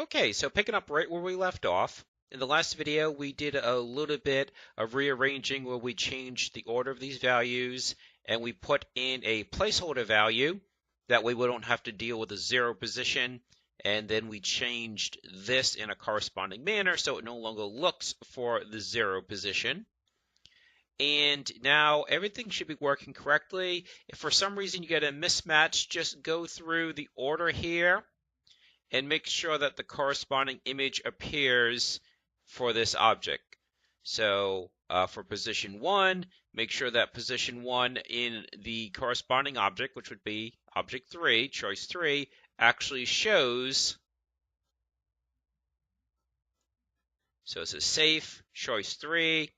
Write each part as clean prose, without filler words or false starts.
Okay, so picking up right where we left off, in the last video we did a little bit of rearranging where we changed the order of these values and we put in a placeholder value. That way we don't have to deal with a zero position, and then we changed this in a corresponding manner so it no longer looks for the zero position. And now everything should be working correctly. If for some reason you get a mismatch, just go through the order here and make sure that the corresponding image appears for this object. So for position 1, make sure that position 1 in the corresponding object, which would be object 3, choice 3, actually shows. So it says safe, choice 3,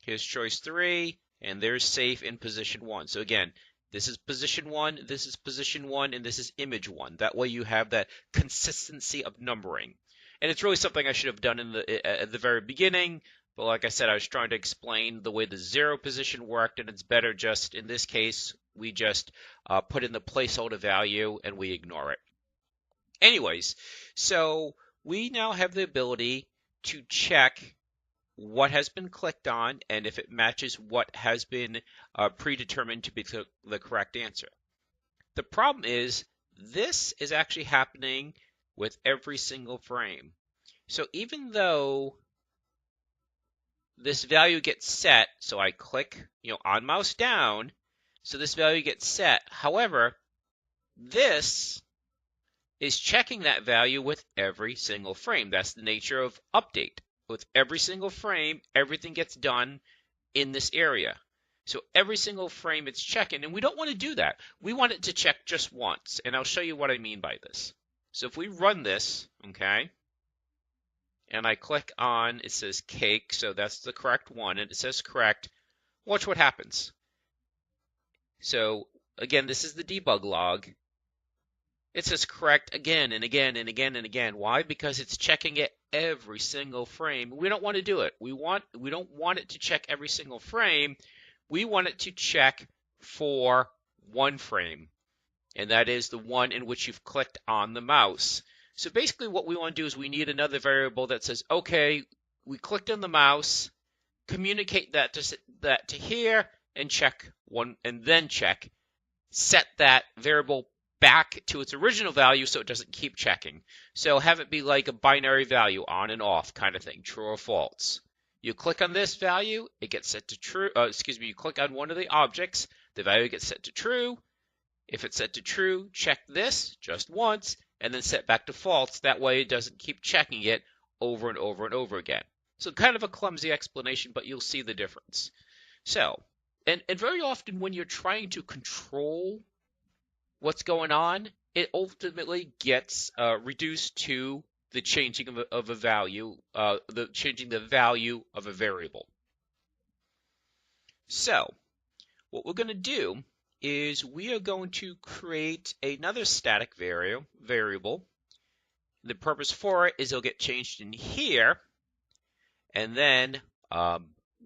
here's choice 3, and there's safe in position 1. So again, this is position 1, this is position 1, and this is image 1. That way you have that consistency of numbering. And it's really something I should have done at the very beginning, but like I said, I was trying to explain the way the zero position worked, and it's better just, in this case, we just put in the placeholder value and we ignore it. Anyways, so we now have the ability to check what has been clicked on and if it matches what has been predetermined to be the correct answer. The problem is this is actually happening with every single frame. So even though this value gets set, so I click on mouse down, so this value gets set. However, this is checking that value with every single frame. That's the nature of update. With every single frame, everything gets done in this area. So every single frame it's checking, and we don't want to do that. We want it to check just once, and I'll show you what I mean by this. So if we run this, okay, and I click on, it says cake, so that's the correct one, and it says correct, watch what happens. So again, this is the debug log. It says correct again and again and again and again. Why? Because it's checking it every single frame. We don't want to do it. We don't want it to check every single frame. We want it to check for one frame, and that is the one in which you've clicked on the mouse. So basically what we want to do is we need another variable that says, okay, we clicked on the mouse, communicate that to here, and check one, and then check. Set that variable back to its original value so it doesn't keep checking. So have it be like a binary value, on and off kind of thing, true or false. You click on this value, it gets set to true. You click on one of the objects, the value gets set to true. If it's set to true, check this just once, and then set back to false. That way it doesn't keep checking it over and over and over again. So kind of a clumsy explanation, but you'll see the difference. So, and very often when you're trying to control what's going on, it ultimately gets reduced to the changing of a value, changing the value of a variable. So, what we're going to do is we are going to create another static variable. The purpose for it is it'll get changed in here, and then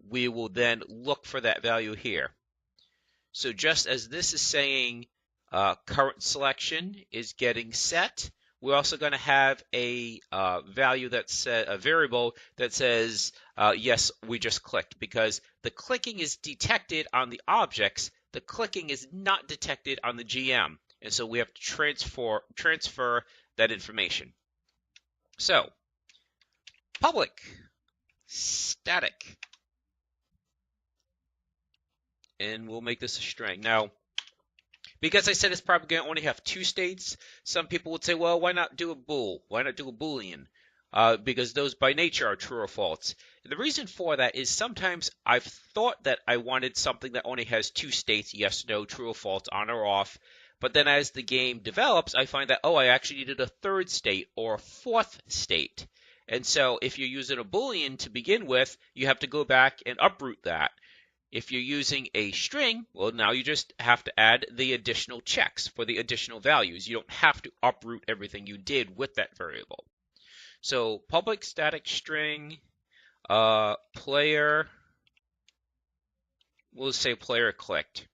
we will then look for that value here. So just as this is saying current selection is getting set, we're also going to have a value that's a variable that says yes, we just clicked, because the clicking is detected on the objects. The clicking is not detected on the GM, and so we have to transfer that information. So public static, and we'll make this a string. Now, because I said it's probably going to only have two states, some people would say, well, why not do a bool? Why not do a boolean? Because those by nature are true or false. And the reason for that is sometimes I've thought that I wanted something that only has two states, yes, no, true or false, on or off. But then as the game develops, I find that, oh, I actually needed a third state or a fourth state. And so if you're using a boolean to begin with, you have to go back and uproot that. If you're using a string, well, now you just have to add the additional checks for the additional values. You don't have to uproot everything you did with that variable. So public static string player, we'll say player clicked,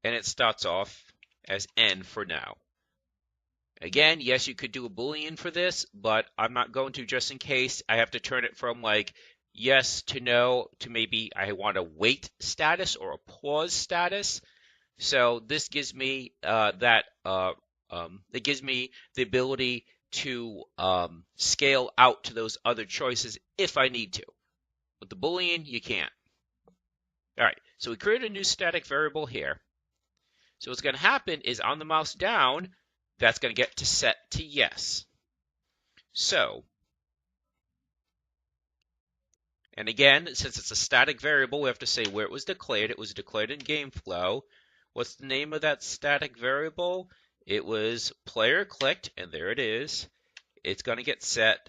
and it starts off as N for now. Again, yes, you could do a Boolean for this, but I'm not going to just in case. I have to turn it from like yes to no to maybe I want a wait status or a pause status. So this gives me it gives me the ability to scale out to those other choices if I need to. With the Boolean, you can't. All right, so we created a new static variable here. So what's going to happen is on the mouse down, that's going to get to set to yes. So, and again, since it's a static variable, we have to say where it was declared. It was declared in GameFlow. What's the name of that static variable? It was player clicked, and there it is. It's going to get set.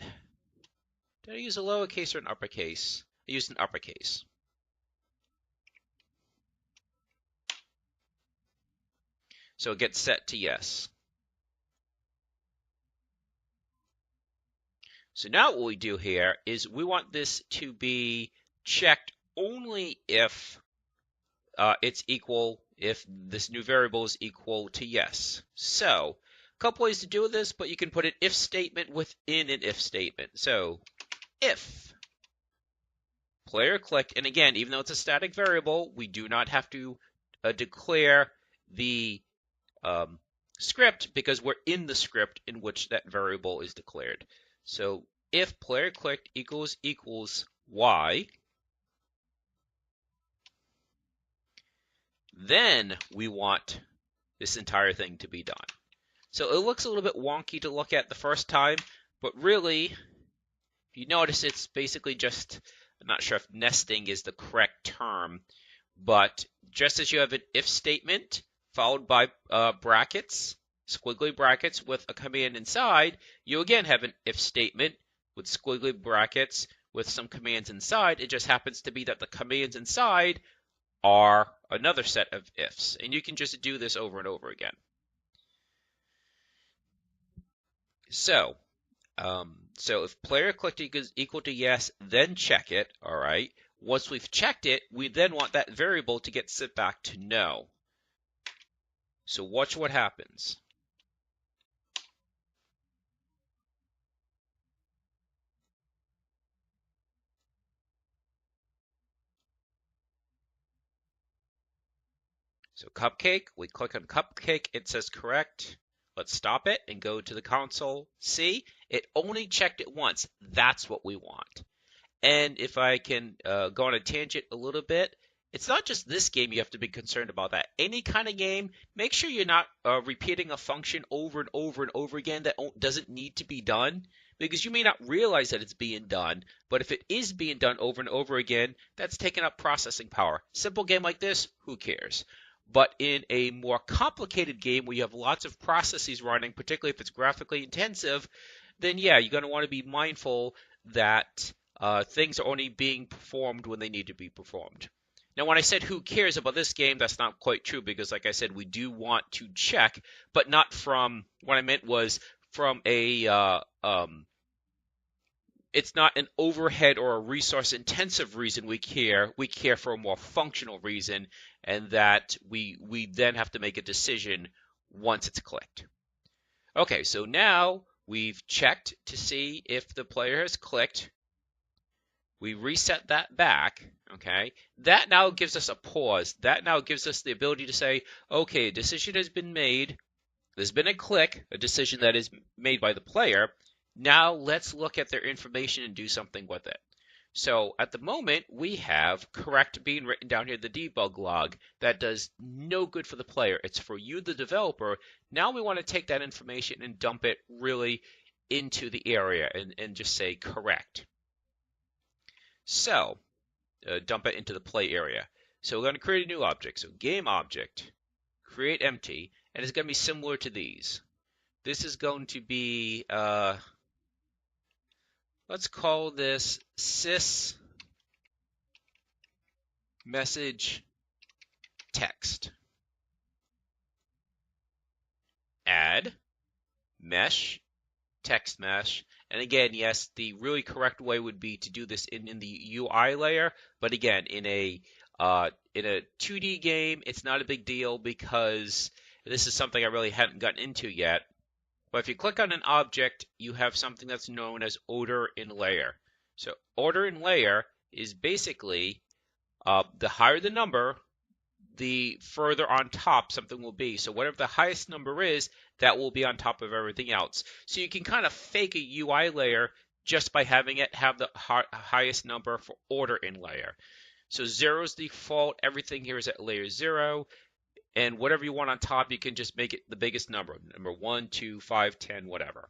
Did I use a lowercase or an uppercase? I used an uppercase. So it gets set to yes. So now what we do here is we want this to be checked only if it's equal, if this new variable is equal to yes. So a couple ways to do this, but you can put an if statement within an if statement. So if player clicked, and again, even though it's a static variable, we do not have to declare the script because we're in the script in which that variable is declared. So if player clicked equals y, then we want this entire thing to be done. So it looks a little bit wonky to look at the first time, but really, if you notice, it's basically just, I'm not sure if nesting is the correct term, but just as you have an if statement followed by brackets, squiggly brackets with a command inside, you again have an if statement with squiggly brackets with some commands inside. It just happens to be that the commands inside are another set of ifs, and you can just do this over and over again. So if player clicked equal to yes, then check it, all right? Once we've checked it, we then want that variable to get set back to no. So watch what happens. So Cupcake, we click on Cupcake, it says correct. Let's stop it and go to the console. See, it only checked it once. That's what we want. And if I can go on a tangent a little bit, it's not just this game you have to be concerned about that. Any kind of game, make sure you're not repeating a function over and over and over again that doesn't need to be done, because you may not realize that it's being done, but if it is being done over and over again, that's taking up processing power. Simple game like this, who cares? But in a more complicated game where you have lots of processes running, particularly if it's graphically intensive, then yeah, you're going to want to be mindful that things are only being performed when they need to be performed. Now, when I said who cares about this game, that's not quite true because, like I said, we do want to check, but not from, what I meant was from a, it's not an overhead or a resource-intensive reason we care. We care for a more functional reason, and that we then have to make a decision once it's clicked. Okay, so now we've checked to see if the player has clicked. We reset that back, okay? That now gives us a pause. That now gives us the ability to say, okay, a decision has been made. There's been a click, a decision that is made by the player. Now let's look at their information and do something with it. So at the moment, we have correct being written down here, the debug log. That does no good for the player. It's for you, the developer. Now we want to take that information and dump it really into the area and just say correct. So dump it into the play area. So we're going to create a new object. So game object, create empty, and it's going to be similar to these. This is going to be, let's call this sys message text. Add mesh, text mesh. And again, yes, the really correct way would be to do this in the UI layer. But again, in a 2D game, it's not a big deal because this is something I really hadn't gotten into yet. But if you click on an object, you have something that's known as order in layer. So order in layer is basically the higher the number, the further on top something will be. So whatever the highest number is, that will be on top of everything else. So you can kind of fake a UI layer just by having it have the highest number for order in layer. So 0 is the default. Everything here is at layer 0. And whatever you want on top, you can just make it the biggest number. Number 1, 2, 5, 10, whatever.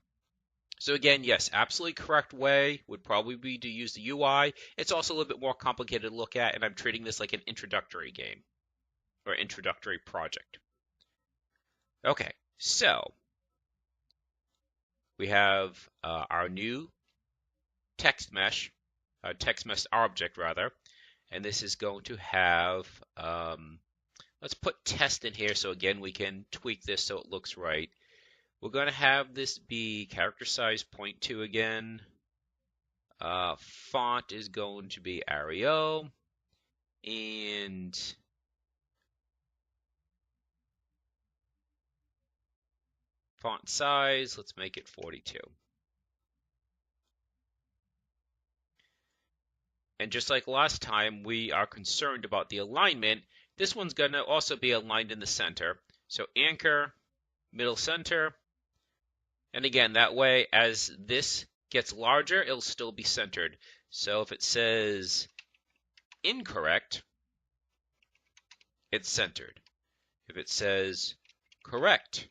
So again, yes, absolutely correct way would probably be to use the UI. It's also a little bit more complicated to look at, and I'm treating this like an introductory game or introductory project. Okay, so we have our new text mesh object rather, and this is going to have, let's put test in here so again we can tweak this so it looks right. We're going to have this be character size 0.2 again. Font is going to be Arial, and font size, let's make it 42. And just like last time, we are concerned about the alignment. This one's going to also be aligned in the center. So anchor, middle center. And again, that way, as this gets larger, it'll still be centered. So if it says incorrect, it's centered. If it says correct,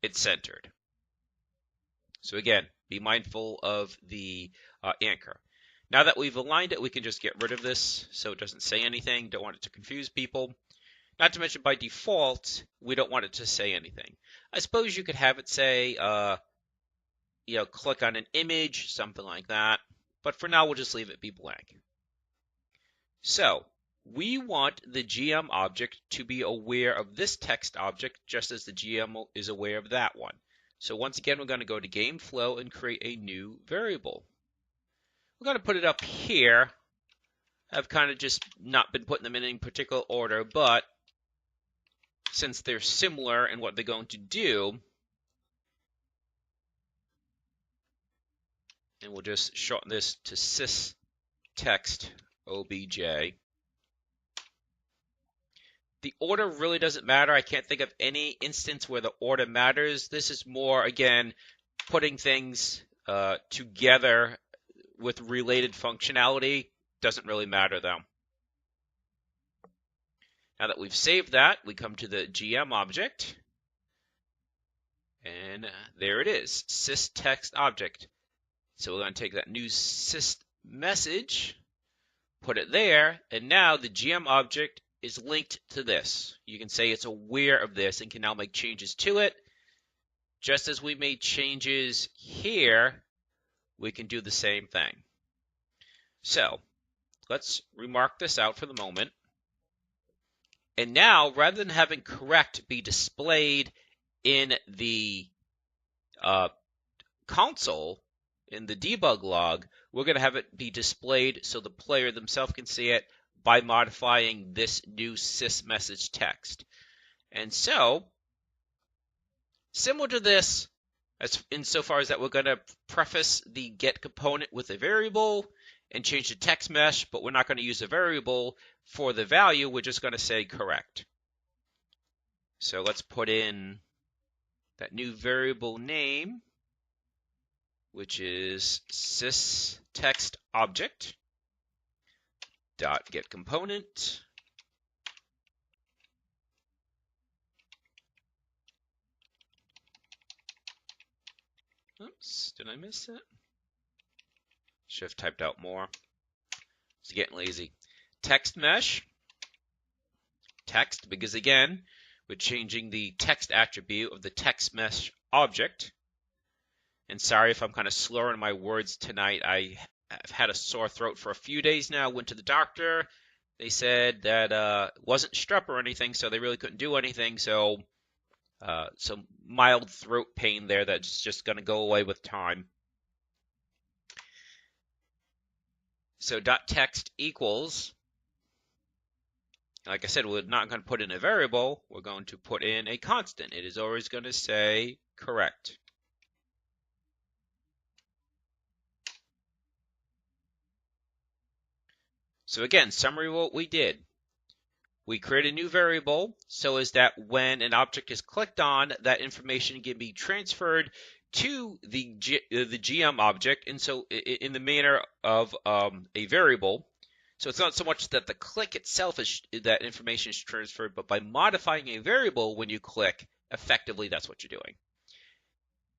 it's centered. So again, be mindful of the anchor. Now that we've aligned it, we can just get rid of this so it doesn't say anything. Don't want it to confuse people. Not to mention by default, we don't want it to say anything. I suppose you could have it say, click on an image, something like that. But for now, we'll just leave it be blank. So we want the GM object to be aware of this text object just as the GM is aware of that one. So once again, we're going to go to game flow and create a new variable. We're going to put it up here. I've kind of just not been putting them in any particular order, but since they're similar in what they're going to do, and we'll just shorten this to sys_text obj. The order really doesn't matter. I can't think of any instance where the order matters. This is more, again, putting things together with related functionality. Doesn't really matter though. Now that we've saved that, we come to the GM object. And there it is, sys_text object. So we're going to take that new sys message, put it there, and now the GM object is linked to this. You can say it's aware of this and can now make changes to it. Just as we made changes here, we can do the same thing. So let's remark this out for the moment. And now, rather than having correct be displayed in the console, in the debug log, we're going to have it be displayed so the player themselves can see it by modifying this new sys message text. And so, similar to this, as insofar as that we're going to preface the get component with a variable and change the text mesh, but we're not going to use a variable for the value. We're just going to say correct. So let's put in that new variable name, which is sys_text object dot get component. Oops, did I miss it? Should have typed out more. It's getting lazy. Text mesh. Text, because again, we're changing the text attribute of the text mesh object. And sorry if I'm kind of slurring my words tonight. I've had a sore throat for a few days now. Went to the doctor. They said that it wasn't strep or anything, so they really couldn't do anything. So some mild throat pain there that's just going to go away with time. So .text equals, like I said, we're not going to put in a variable. We're going to put in a constant. It is always going to say correct. So again, summary of what we did. We create a new variable so as that when an object is clicked on, that information can be transferred to the GM object, and so in the manner of a variable. So it's not so much that the click itself is that information is transferred, but by modifying a variable when you click, effectively that's what you're doing.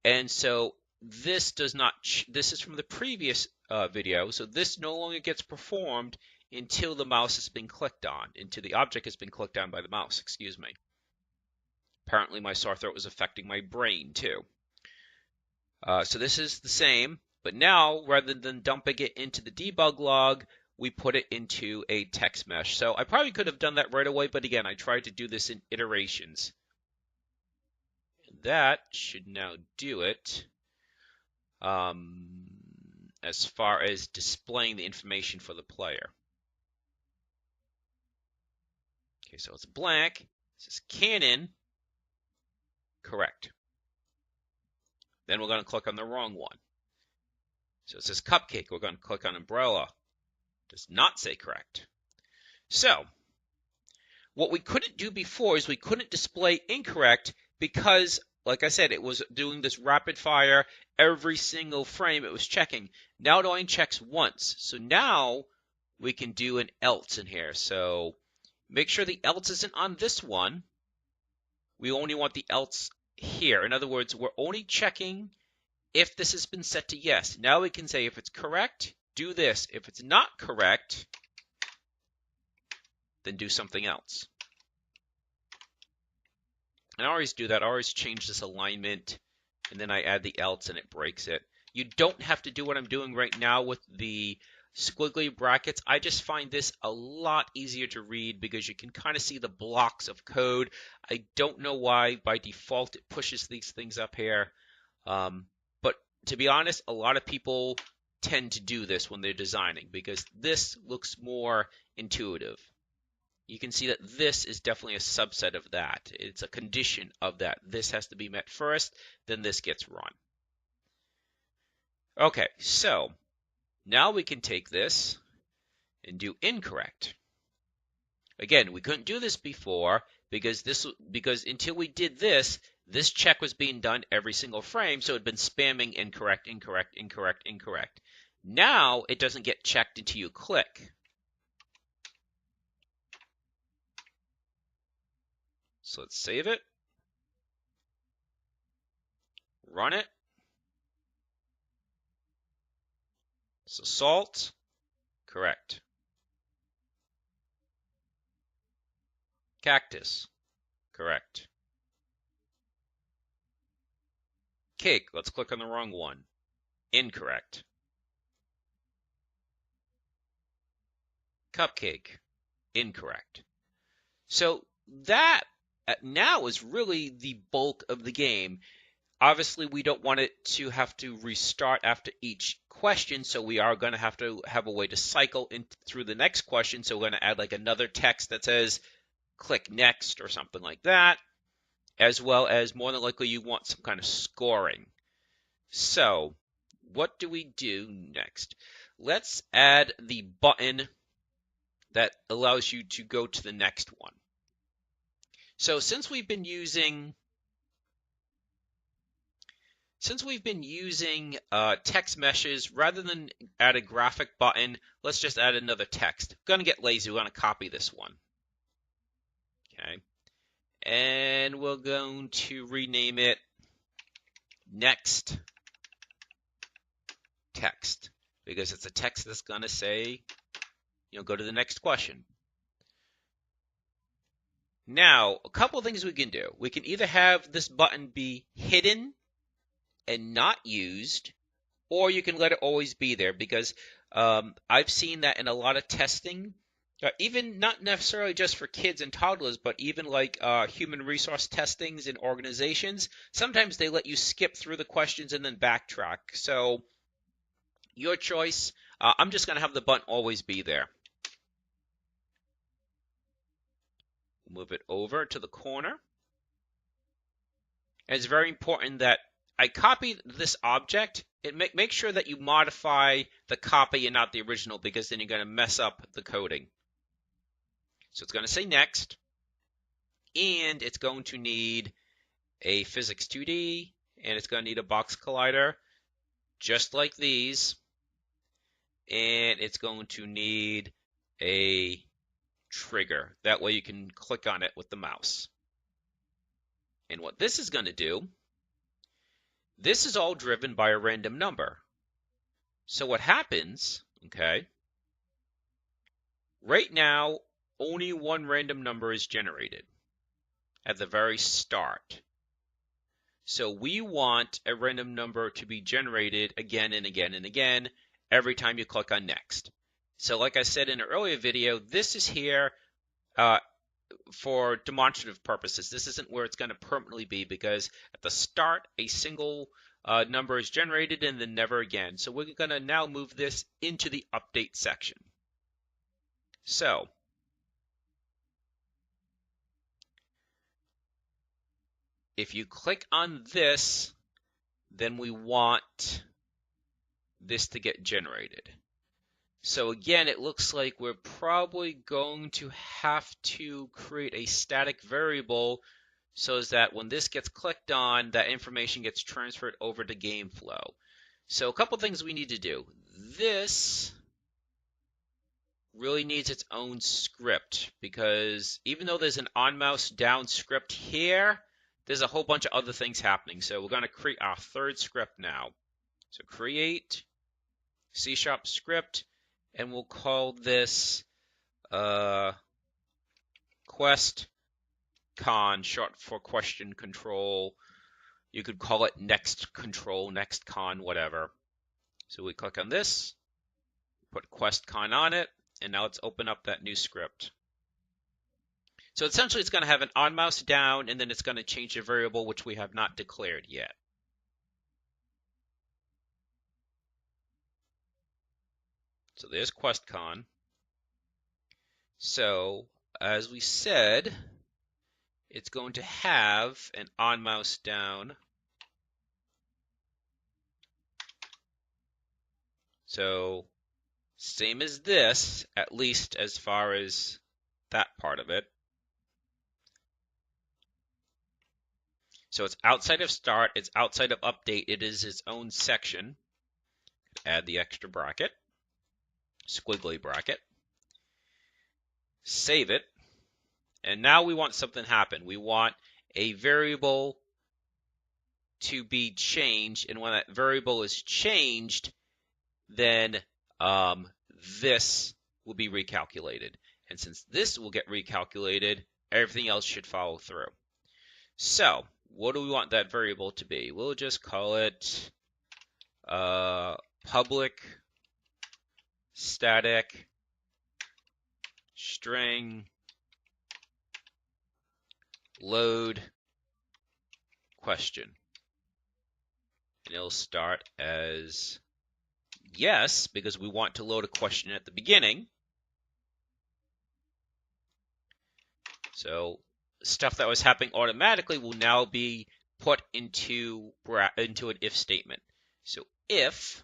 And so this does not. This is from the previous video, so this no longer gets performed until the mouse has been clicked on, until the object has been clicked on by the mouse. Excuse me. Apparently, my sore throat was affecting my brain too. So this is the same, but now rather than dumping it into the debug log, we put it into a text mesh. So I probably could have done that right away, but again, I tried to do this in iterations. And that should now do it as far as displaying the information for the player. Okay, so it's blank. This is cannon. Correct. Then we're going to click on the wrong one. So it says cupcake. We're going to click on umbrella. Does not say correct. So what we couldn't do before is we couldn't display incorrect because, like I said, it was doing this rapid fire every single frame it was checking. Now it only checks once. So now we can do an else in here. So make sure the else isn't on this one. We only want the else here. In other words, we're only checking if this has been set to yes. Now we can say if it's correct, do this. If it's not correct, then do something else. And I always do that. I always change this alignment, and then I add the else, and it breaks it. You don't have to do what I'm doing right now with the squiggly brackets. I just find this a lot easier to read because you can kind of see the blocks of code. I don't know why by default it pushes these things up here. But to be honest, a lot of people tend to do this when they're designing because this looks more intuitive. You can see that this is definitely a subset of that. It's a condition of that. This has to be met first, then this gets run. Okay, so now we can take this and do incorrect. Again, we couldn't do this before because until we did this, this check was being done every single frame, so it had been spamming incorrect, incorrect, incorrect, incorrect. Now it doesn't get checked until you click. So let's save it, run it. So salt, correct. Cactus, correct. Cake, let's click on the wrong one. Incorrect. Cupcake, incorrect. So that now is really the bulk of the game. Obviously, we don't want it to have to restart after each question, so we are going to have a way to cycle through the next question. So we're going to add like another text that says click next or something like that, as well as more than likely you want some kind of scoring. So what do we do next? Let's add the button that allows you to go to the next one. So since we've been using text meshes, rather than add a graphic button, let's just add another text. I'm going to get lazy. We're going to copy this one. Okay. And we're going to rename it next text because it's a text that's going to say, go to the next question. Now, a couple of things we can do. We can either have this button be hidden and not used, or you can let it always be there because I've seen that in a lot of testing, even not necessarily just for kids and toddlers, but even like human resource testings in organizations. Sometimes they let you skip through the questions and then backtrack. So your choice. I'm just going to have the button always be there. Move it over to the corner. And it's very important that I copy this object make sure that you modify the copy and not the original, because then you're going to mess up the coding. So it's going to say next, and it's going to need a physics 2D, and it's going to need a box collider, just like these, and it's going to need a trigger. That way you can click on it with the mouse. And what this is going to do, this is all driven by a random number. So what happens, okay, right now, only one random number is generated at the very start. So we want a random number to be generated again and again and again every time you click on next. So like I said in an earlier video, this is here for demonstrative purposes. This isn't where it's going to permanently be, because at the start, a single number is generated and then never again. So we're going to now move this into the update section. So if you click on this, then we want this to get generated. So again, it looks like we're probably going to have to create a static variable so that when this gets clicked on, that information gets transferred over to GameFlow. So a couple things we need to do. This really needs its own script, because even though there's an on mouse down script here, there's a whole bunch of other things happening. So we're going to create our third script now. So create C# script, and we'll call this quest con, short for question control. You could call it next control, next con, whatever. So we click on this, put quest con on it, and now let's open up that new script. So essentially it's going to have an on mouse down, and then it's going to change the variable which we have not declared yet. So there's QuestCon. So as we said, it's going to have an on mouse down. So same as this, at least as far as that part of it. So it's outside of start, it's outside of update, it is its own section. Add the extra bracket, squiggly bracket, save it, and now we want something to happen. We want a variable to be changed, and when that variable is changed, then this will be recalculated. And since this will get recalculated, everything else should follow through. So what do we want that variable to be? We'll just call it public static string load question. And it'll start as yes, because we want to load a question at the beginning. So stuff that was happening automatically will now be put into an if statement. So if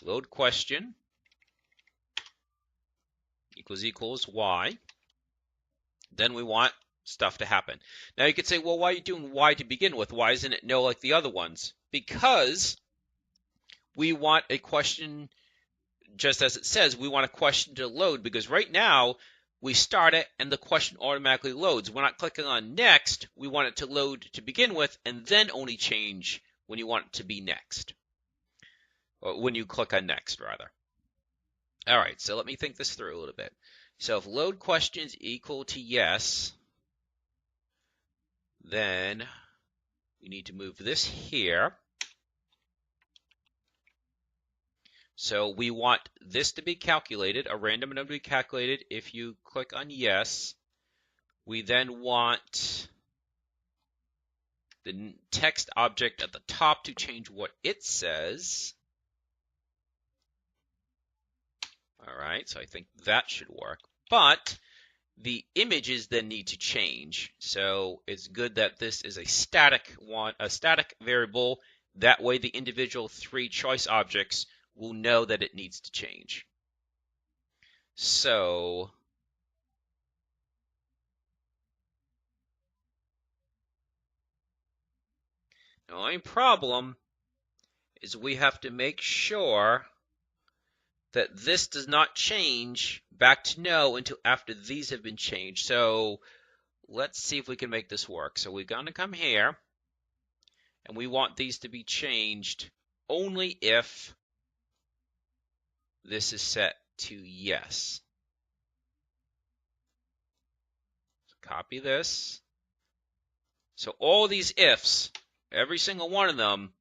load question equals y, then we want stuff to happen. Now you could say, well, why are you doing y to begin with? Why isn't it no like the other ones? Because we want a question, just as it says, we want a question to load, because right now we start it and the question automatically loads. We're not clicking on next. We want it to load to begin with and then only change when you want it to be next. Or when you click on next, rather. All right, so let me think this through a little bit. So if load questions equal to yes, then we need to move this here. So we want this to be calculated, a random number to be calculated if you click on yes. We then want the text object at the top to change what it says. All right, so I think that should work. But the images then need to change. So it's good that this is a static variable. That way the individual 3 choice objects will know that it needs to change. So the only problem is we have to make sure that this does not change back to no until after these have been changed. So let's see if we can make this work. So we're going to come here, and we want these to be changed only if this is set to yes. So copy this. So all these ifs, every single one of them,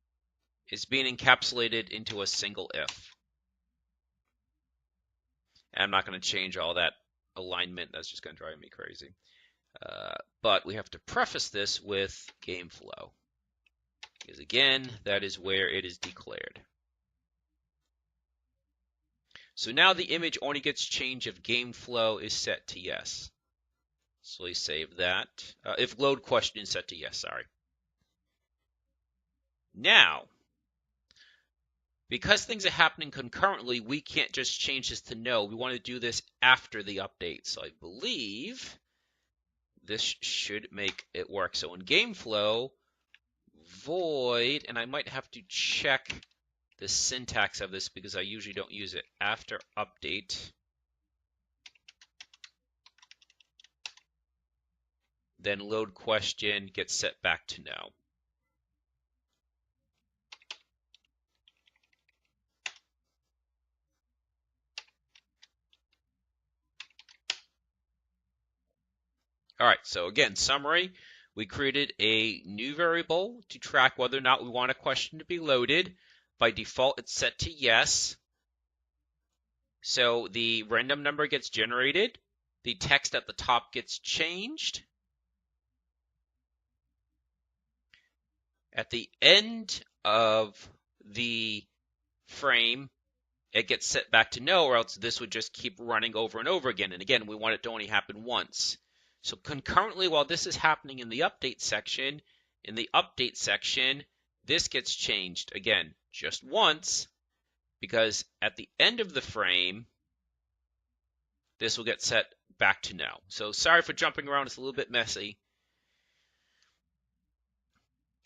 is being encapsulated into a single if. And I'm not going to change all that alignment. That's just going to drive me crazy. But we have to preface this with game flow. Because again, that is where it is declared. So now the image only gets changed if game flow is set to yes. So we save that. If load question is set to yes, sorry. Now, because things are happening concurrently, we can't just change this to no. We want to do this after the update. So I believe this should make it work. So in game flow, void, and I might have to check the syntax of this because I usually don't use it. After update, then load question gets set back to no. All right, so again, summary. We created a new variable to track whether or not we want a question to be loaded. By default, it's set to yes. So the random number gets generated. The text at the top gets changed. At the end of the frame, it gets set back to no, or else this would just keep running over and over again. And again, we want it to only happen once. So concurrently, while this is happening in the update section, this gets changed again just once, because at the end of the frame, this will get set back to no. So sorry for jumping around, it's a little bit messy.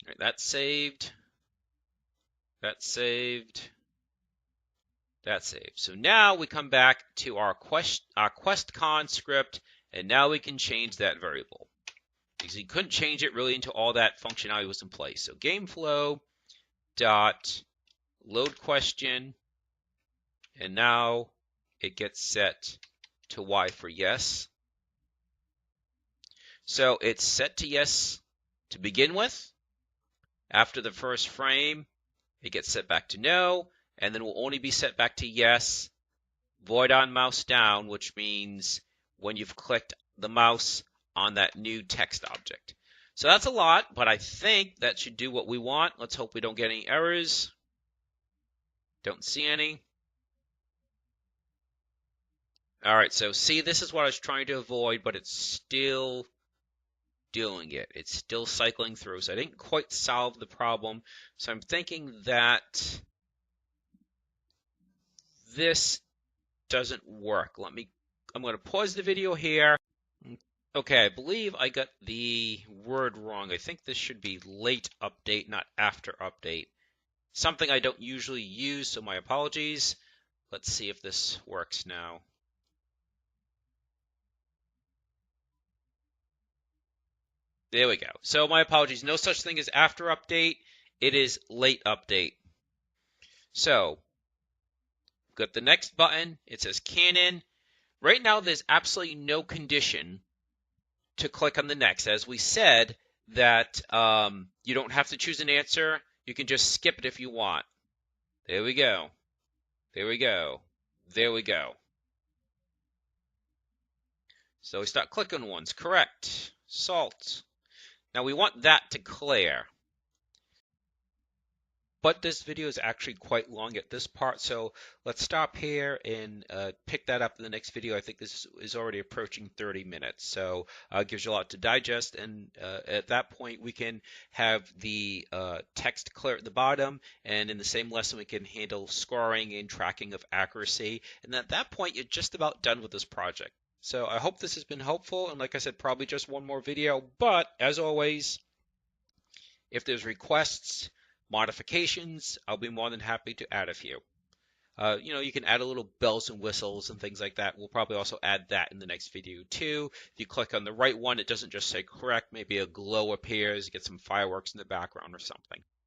All right, that's saved. That's saved. That's saved. So now we come back to our QuestCon script, and now we can change that variable. Because you couldn't change it really until all that functionality was in place. So gameflow dot load question, and now it gets set to Y for yes. So it's set to yes to begin with. After the first frame, it gets set back to no, and then will only be set back to yes, void on mouse down, which means when you've clicked the mouse on that new text object. So that's a lot, but I think that should do what we want. Let's hope we don't get any errors. Don't see any. All right, so see, this is what I was trying to avoid, but it's still doing it. It's still cycling through, so I didn't quite solve the problem. So I'm thinking that this doesn't work. I'm going to pause the video here. Okay, I believe I got the word wrong. I think this should be late update, not after update. Something I don't usually use, so my apologies. Let's see if this works now. There we go. So my apologies. No such thing as after update. It is late update. So, got the next button. It says canon. Right now, there's absolutely no condition to click on the next. As we said, that you don't have to choose an answer. You can just skip it if you want. There we go. There we go. There we go. So we start clicking ones. Correct. Salt. Now we want that to clear. But this video is actually quite long at this part, so let's stop here and pick that up in the next video. I think this is already approaching 30 minutes, so it gives you a lot to digest, and at that point we can have the text clear at the bottom, and in the same lesson we can handle scoring and tracking of accuracy, and at that point you're just about done with this project. So I hope this has been helpful, and like I said, probably just one more video, but as always, if there's requests, modifications, I'll be more than happy to add a few. You can add a little bells and whistles and things like that. We'll probably also add that in the next video too. If you click on the right one, it doesn't just say correct. Maybe a glow appears, you get some fireworks in the background or something.